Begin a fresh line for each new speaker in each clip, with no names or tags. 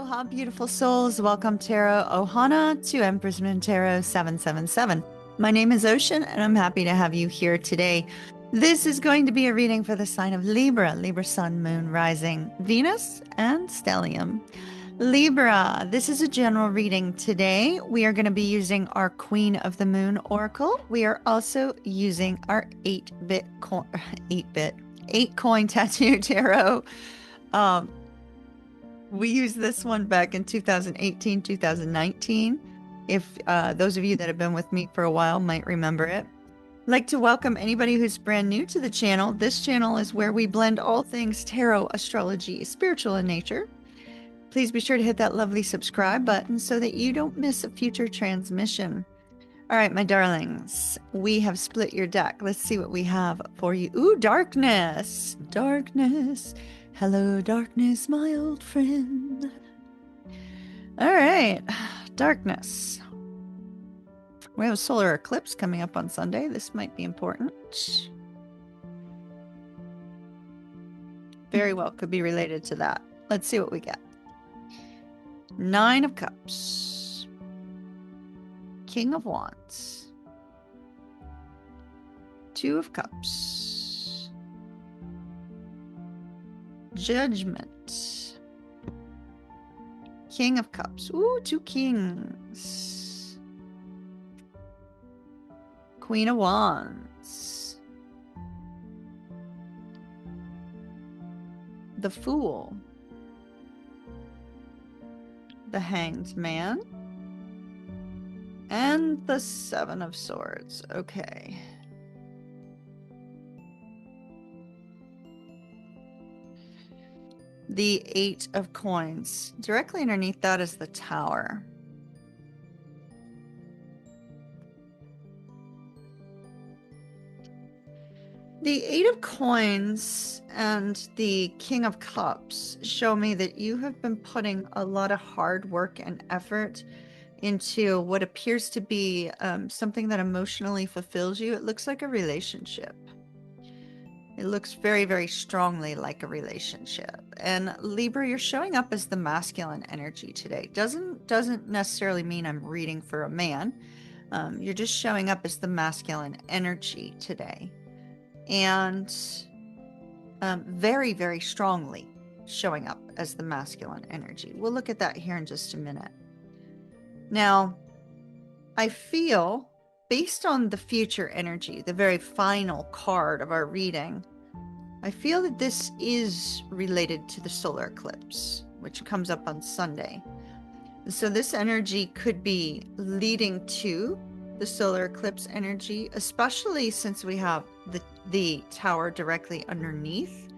Aloha, beautiful souls. Welcome, Tarot Ohana, to Empress Moon Tarot 777. My name is Ocean, and I'm happy to have you here today. This is going to be a reading for the sign of Libra, Libra Sun, Moon, Rising, Venus, and Stellium. Libra, this is a general reading today. We are going to be using our Queen of the Moon Oracle. We are also using our 8 coin tattoo tarot. We used this one back in 2018, 2019. If those of you that have been with me for a while might remember it. I'd like to welcome anybody who's brand new to the channel. This channel is where we blend all things tarot, astrology, spiritual in nature. Please be sure to hit that lovely subscribe button so that you don't miss a future transmission. All right, my darlings, we have split your deck. Let's see what we have for you. Ooh, darkness. Darkness. Hello, darkness, my old friend. All right, darkness. We have a solar eclipse coming up on Sunday. This might be important. Very well, could be related to that. Let's see what we get. 9 of Cups. King of Wands. 2 of Cups. Judgment. King of Cups. Ooh, 2 kings. Queen of Wands. The Fool. The Hanged Man. And the 7 of Swords. Okay. The 8 of Coins. Directly underneath that is the Tower. The 8 of Coins and the King of Cups show me that you have been putting a lot of hard work and effort into what appears to be something that emotionally fulfills you. It looks like a relationship. It looks very, very strongly like a relationship. And Libra, you're showing up as the masculine energy today. Doesn't necessarily mean I'm reading for a man. You're just showing up as the masculine energy today. And very, very strongly showing up as the masculine energy. We'll look at that here in just a minute. Now, I feel, based on the future energy, the very final card of our reading, I feel that this is related to the solar eclipse, which comes up on Sunday. So this energy could be leading to the solar eclipse energy, especially since we have the Tower directly underneath.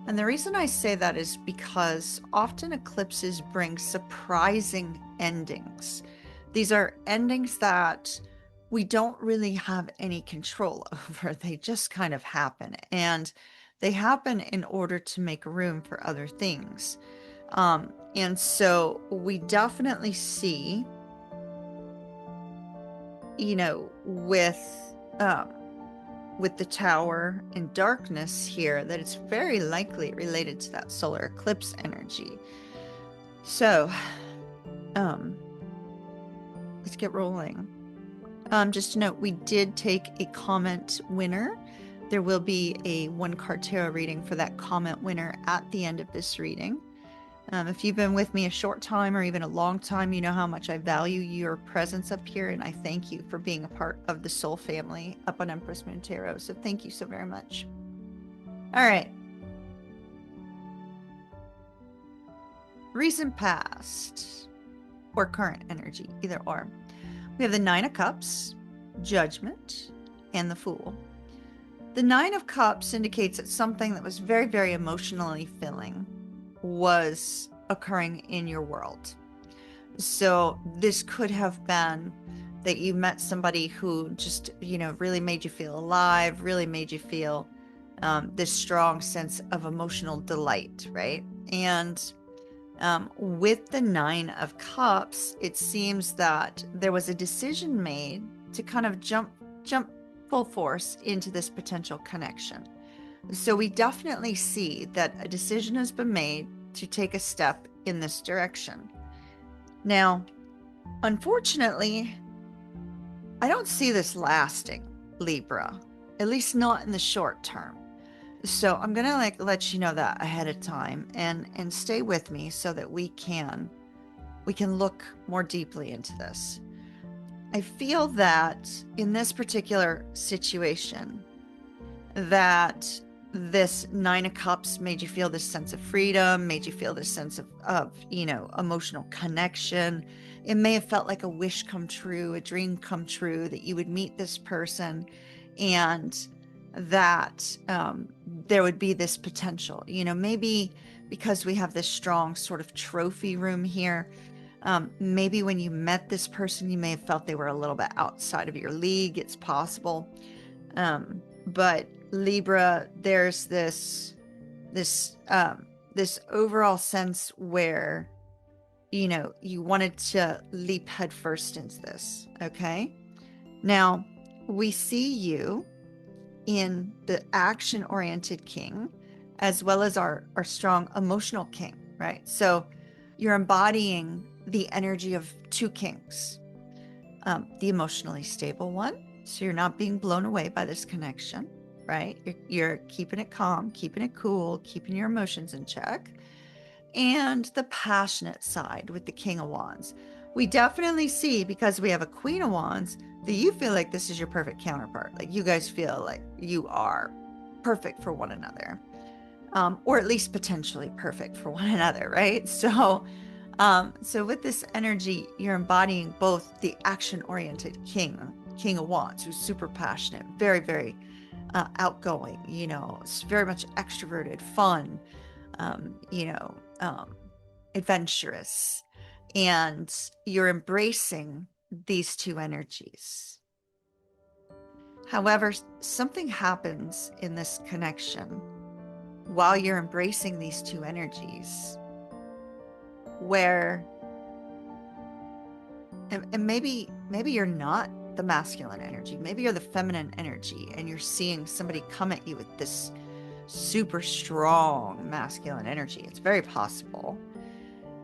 And the reason I say that is because often eclipses bring surprising endings. These are endings that we don't really have any control over. They just kind of happen, and they happen in order to make room for other things. And so we definitely see, you know, with the Tower and darkness here, that it's very likely related to that solar eclipse energy. So, let's get rolling. Just to note, we did take a comment winner. There will be a 1-card tarot reading for that comment winner at the end of this reading. If you've been with me a short time or even a long time, you know how much I value your presence up here, and I thank you for being a part of the soul family up on Empress Moon Tarot. So thank you so very much. All right. Recent past or current energy, either or. We have the 9 of Cups, Judgment, and the Fool. The 9 of Cups indicates that something that was very, very emotionally filling was occurring in your world. So this could have been that you met somebody who just, you know, really made you feel alive, really made you feel this strong sense of emotional delight, right? And with the 9 of Cups, it seems that there was a decision made to kind of jump full force into this potential connection. So we definitely see that a decision has been made to take a step in this direction. Now, unfortunately, I don't see this lasting, Libra, at least not in the short term. So I'm gonna let you know that ahead of time, and stay with me so that we can look more deeply into this. I feel that in this particular situation, that this Nine of Cups made you feel this sense of freedom, made you feel this sense of emotional connection. It may have felt like a wish come true, a dream come true, that you would meet this person, and that there would be this potential. Maybe because we have this strong sort of trophy room here, maybe when you met this person, you may have felt they were a little bit outside of your league. It's possible. But Libra, there's this overall sense where you wanted to leap headfirst into this. Okay, now we see you in the action-oriented king, as well as our strong emotional king, right? So you're embodying the energy of two kings, the emotionally stable one. So you're not being blown away by this connection, right? You're keeping it calm, keeping it cool, keeping your emotions in check. And the passionate side with the King of Wands. We definitely see, because we have a Queen of Wands, that you feel like this is your perfect counterpart. Like you guys feel like you are perfect for one another, or at least potentially perfect for one another, right? So with this energy, you're embodying both the action-oriented King of Wands, who's super passionate, very, very outgoing, it's very much extroverted, fun, adventurous, and you're embracing these two energies. However, something happens in this connection while you're embracing these two energies where, and maybe you're not the masculine energy, maybe you're the feminine energy, and you're seeing somebody come at you with this super strong masculine energy. It's very possible.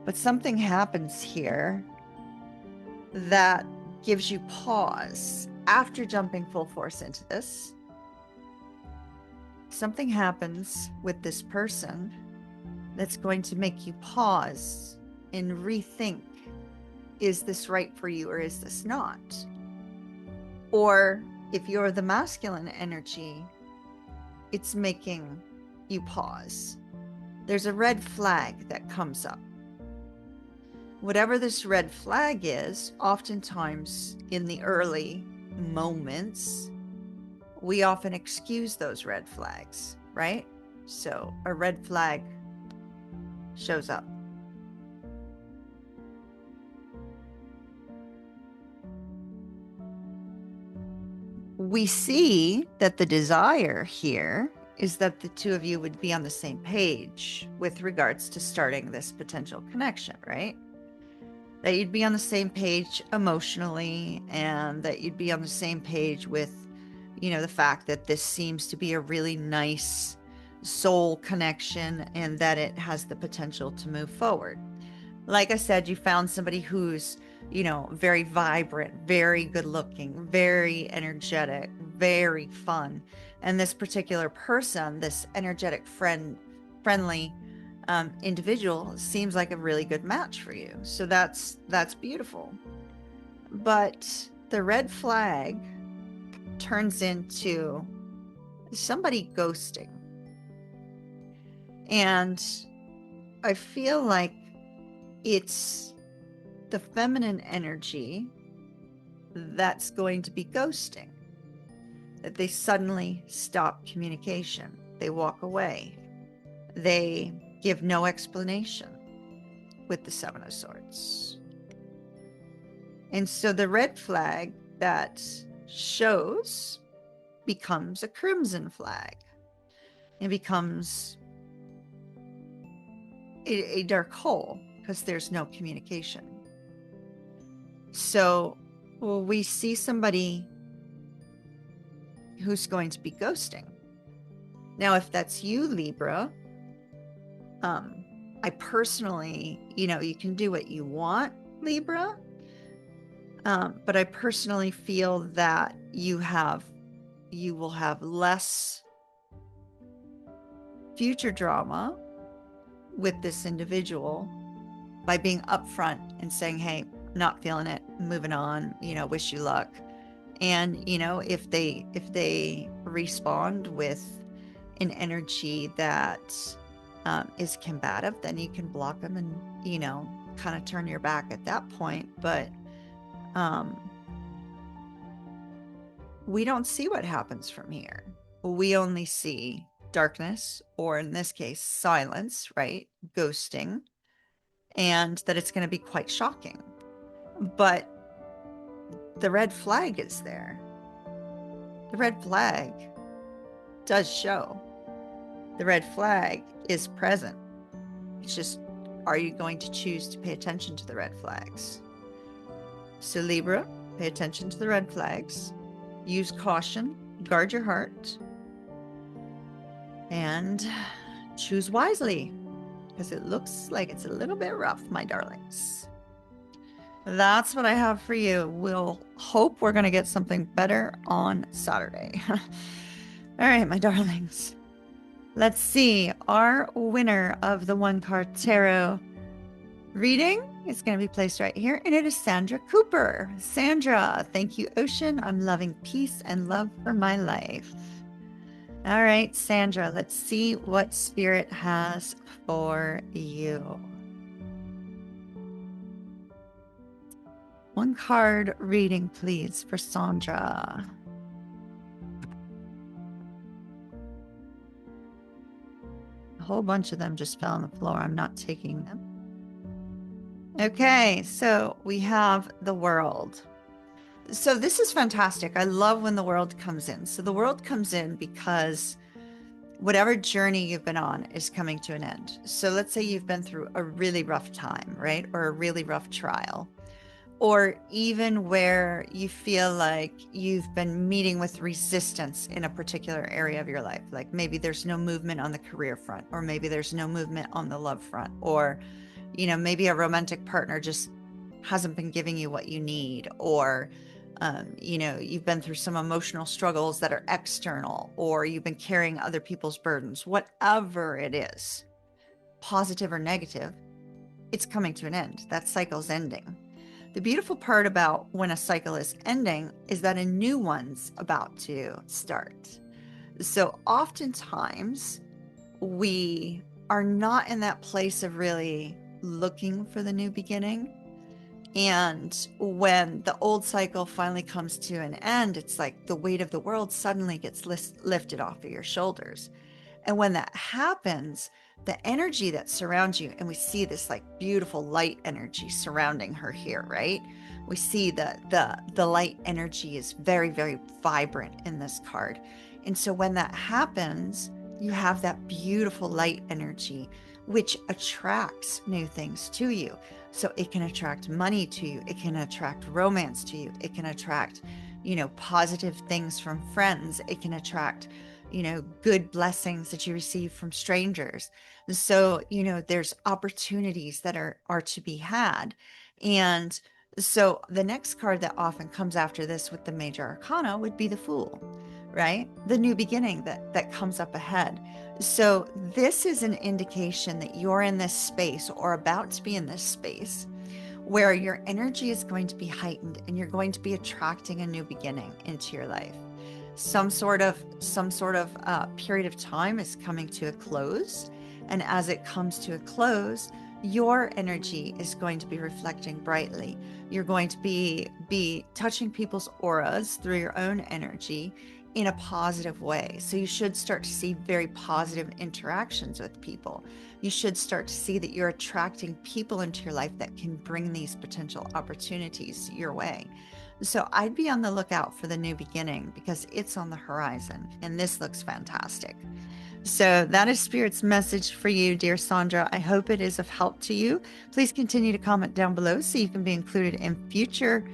But something happens here that gives you pause after jumping full force into this. Something happens with this person that's going to make you pause and rethink, is this right for you or is this not? Or if you're the masculine energy, it's making you pause. There's a red flag that comes up. Whatever this red flag is, oftentimes in the early moments, we often excuse those red flags, right? So a red flag shows up. We see that the desire here is that the two of you would be on the same page with regards to starting this potential connection, right? That you'd be on the same page emotionally, and that you'd be on the same page with, the fact that this seems to be a really nice soul connection and that it has the potential to move forward. Like I said, you found somebody who's, very vibrant, very good looking, very energetic, very fun. And this particular person, this energetic friendly individual, seems like a really good match for you. So that's beautiful. But the red flag turns into somebody ghosting. And I feel like it's the feminine energy that's going to be ghosting. That they suddenly stop communication. They walk away. They give no explanation with the Seven of Swords. And so the red flag that shows becomes a crimson flag. It becomes a dark hole because there's no communication. So we see somebody who's going to be ghosting. Now, if that's you, Libra, I personally, you can do what you want, Libra. But I personally feel that you will have less future drama with this individual by being upfront and saying, hey, not feeling it, moving on, wish you luck. And if they respond with an energy that is combative, then you can block them and kind of turn your back at that point. But we don't see what happens from here. We only see darkness, or in this case, silence, right? Ghosting, and that it's going to be quite shocking. But the red flag is there. The red flag does show. The red flag is present. It's just, are you going to choose to pay attention to the red flags? So Libra, pay attention to the red flags. Use caution, guard your heart, and choose wisely, because it looks like it's a little bit rough, my darlings. That's what I have for you. We'll hope we're going to get something better on Saturday. All right, my darlings. Let's see. Our winner of the one card tarot reading is going to be placed right here, and it is Sandra Cooper. Sandra, thank you, Ocean. I'm loving peace and love for my life. All right, Sandra, let's see what Spirit has for you. One card reading, please, for Sandra. A whole bunch of them just fell on the floor. I'm not taking them. Okay, so we have the World. So this is fantastic. I love when the World comes in. So the World comes in because whatever journey you've been on is coming to an end. So let's say you've been through a really rough time, right? Or a really rough trial. Or even where you feel like you've been meeting with resistance in a particular area of your life. Like maybe there's no movement on the career front, or maybe there's no movement on the love front, or maybe a romantic partner just hasn't been giving you what you need, or you've been through some emotional struggles that are external, or you've been carrying other people's burdens. Whatever it is, positive or negative, it's coming to an end. That cycle's ending. The beautiful part about when a cycle is ending is that a new one's about to start. So oftentimes we are not in that place of really looking for the new beginning. And when the old cycle finally comes to an end, it's like the weight of the world suddenly gets lifted off of your shoulders. And when that happens, the energy that surrounds you, and we see this like beautiful light energy surrounding her here, right? We see the light energy is very, very vibrant in this card. And so when that happens, you have that beautiful light energy, which attracts new things to you. So it can attract money to you. It can attract romance to you. It can attract, positive things from friends. It can attract, good blessings that you receive from strangers. So, there's opportunities that are to be had. And so the next card that often comes after this with the major arcana would be the Fool, right? The new beginning that comes up ahead. So this is an indication that you're in this space, or about to be in this space, where your energy is going to be heightened and you're going to be attracting a new beginning into your life. Some sort of period of time is coming to a close. And as it comes to a close, your energy is going to be reflecting brightly. You're going to be touching people's auras through your own energy in a positive way. So you should start to see very positive interactions with people. You should start to see that you're attracting people into your life that can bring these potential opportunities your way. So I'd be on the lookout for the new beginning, because it's on the horizon and this looks fantastic. So that is Spirit's message for you, dear Sandra. I hope it is of help to you. Please continue to comment down below so you can be included in future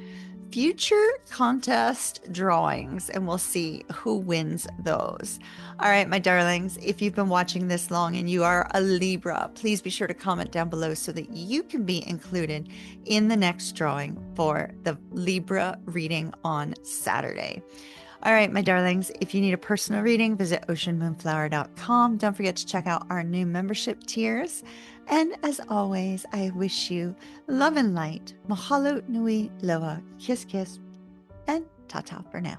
future contest drawings, and we'll see who wins those. All right, my darlings, if you've been watching this long and you are a Libra, please be sure to comment down below so that you can be included in the next drawing for the Libra reading on Saturday. All right, my darlings, if you need a personal reading, visit oceanmoonflower.com. Don't forget to check out our new membership tiers. And as always, I wish you love and light. Mahalo nui loa. Kiss, kiss, and ta-ta for now.